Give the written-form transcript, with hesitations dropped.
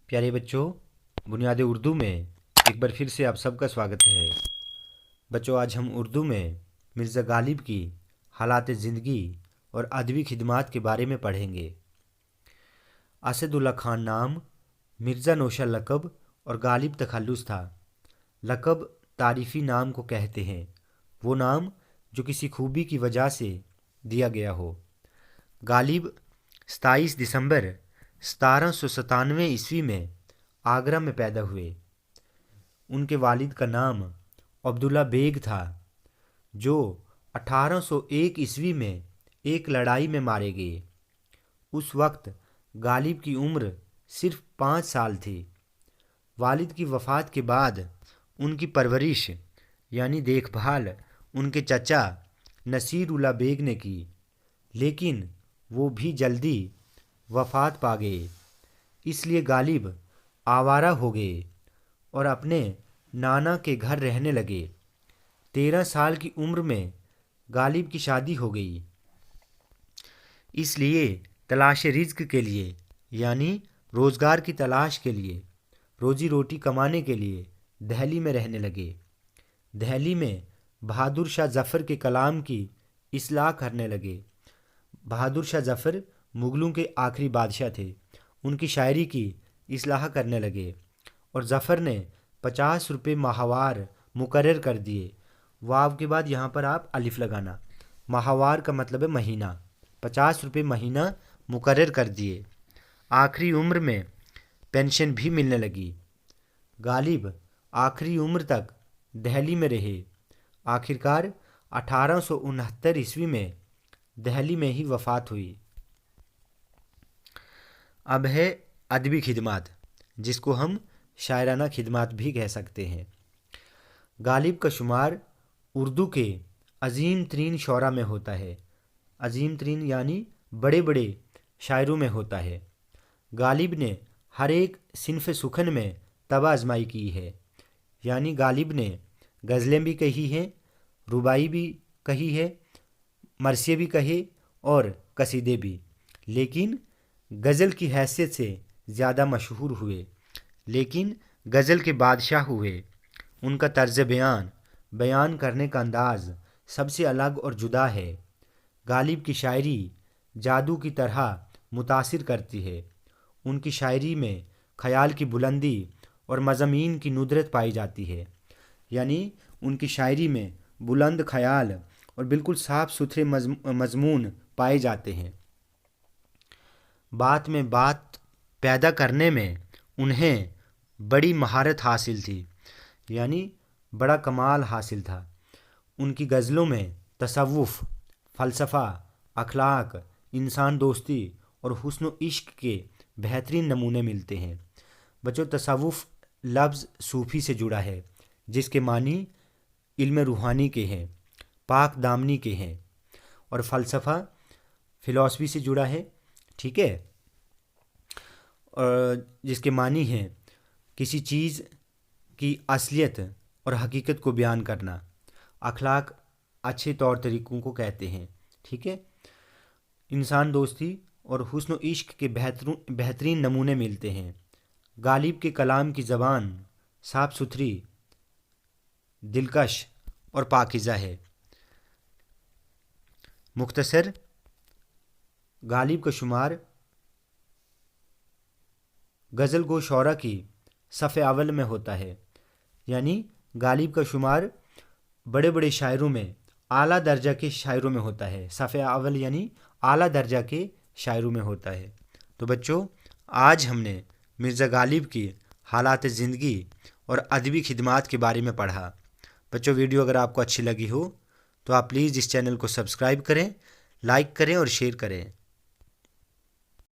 प्यारे बच्चों, बुनियादी उर्दू में एक बार फिर से आप सबका स्वागत है। बच्चों, आज हम उर्दू में मिर्ज़ा गालिब की हालात ज़िंदगी और अदबी खिदमात के बारे में पढ़ेंगे। असदुल्ला खान नाम, मिर्ज़ा नौशा लक़ब और गालिब तखल्लुस था। लक़ब तारीफ़ी नाम को कहते हैं, वो नाम जो किसी खूबी की वजह से दिया गया हो। गालिब 27 दिसंबर 1797 ईस्वी में आगरा में पैदा हुए। उनके वालिद का नाम अब्दुल्ला बेग था, जो 1801 ईस्वी में एक लड़ाई में मारे गए। उस वक्त गालिब की उम्र सिर्फ 5 साल थी। वालिद की वफ़ात के बाद उनकी परवरिश यानी देखभाल उनके चचा नसीर उल्ला बेग ने की, लेकिन वो भी जल्दी वफ़ात पा गए। इसलिए गालिब आवारा हो गए और अपने नाना के घर रहने लगे। 13 साल की उम्र में गालिब की शादी हो गई। इसलिए तलाश रिज़्क के लिए यानी रोज़गार की तलाश के लिए, रोज़ी रोटी कमाने के लिए दिल्ली में रहने लगे। दिल्ली में बहादुर शाह ज़फ़र के कलाम की इस्लाह करने लगे। बहादुर शाह ज़फ़र मुग़लों के आखिरी बादशाह थे। उनकी शायरी की इस्लाह करने लगे और ज़फ़र ने 50 रुपये माहवार मुकर्रर कर दिए। वाव के बाद यहाँ पर आप अलिफ लगाना। माहवार का मतलब है महीना। 50 रुपये महीना मुकर्रर कर दिए। आखिरी उम्र में पेंशन भी मिलने लगी। गालिब आखिरी उम्र तक दिल्ली में रहे। आखिरकार 1869 ईस्वी में दिल्ली में ही वफ़ात हुई। अब है अदबी खिदमात, जिसको हम शायराना खिदमात भी कह सकते हैं। गालिब का शुमार उर्दू के अजीम तरीन शौरा में होता है। अजीम तरीन यानी बड़े बड़े शायरों में होता है। गालिब ने हर एक सिनफ़ सुखन में तबा आजमाई की है, यानी गालिब ने गज़लें भी कही हैं, रुबाई भी कही है, मरसिए भी कहे और कसीदे भी, लेकिन गज़ल की हैसियत से ज़्यादा मशहूर हुए। लेकिन गज़ल के बादशाह हुए। उनका तर्ज़ बयान करने का अंदाज़ सबसे अलग और जुदा है। गालिब की शायरी जादू की तरह मुतासिर करती है। उनकी शायरी में ख़याल की बुलंदी और मज़ामीन की नुदरत पाई जाती है, यानी उनकी शायरी में बुलंद ख़याल और बिल्कुल साफ़ सुथरे मज़मून पाए जाते हैं। बात में बात पैदा करने में उन्हें बड़ी महारत हासिल थी, यानी बड़ा कमाल हासिल था। उनकी गज़लों में तसव्वुफ़, फ़लसफ़ा, अखलाक, इंसान दोस्ती और हुस्न इश्क के बेहतरीन नमूने मिलते हैं। बच्चों, तसव्वुफ़ लफ्ज़ सूफ़ी से जुड़ा है, जिसके मानी इल्म रूहानी के हैं, पाक दामनी के हैं, और फ़लसफ़ा फ़िलॉसफी से जुड़ा है, ठीक है, और जिसके मानी हैं किसी चीज़ की असलियत और हकीकत को बयान करना। अखलाक अच्छे तौर तरीक़ों को कहते हैं, ठीक है। इंसान दोस्ती और हुस्न इश्क के बेहतरीन नमूने मिलते हैं। गालिब के कलाम की ज़बान साफ़ सुथरी, दिलकश और पाकीज़ा है। मुख्तसर, गालिब का शुमार गज़ल गो शौरा की सफ़े अव्वल में होता है, यानी गालिब का शुमार बड़े बड़े शायरों में आला दर्जा के शायरों में होता है। सफ़े अव्वल यानी आला दर्जा के शायरों में होता है। तो बच्चों, आज हमने मिर्ज़ा गालिब की हालात ज़िंदगी और अदबी खिदमात के बारे में पढ़ा। बच्चों, वीडियो अगर आपको अच्छी लगी हो तो आप प्लीज़ इस चैनल को सब्सक्राइब करें, लाइक करें और शेयर करें।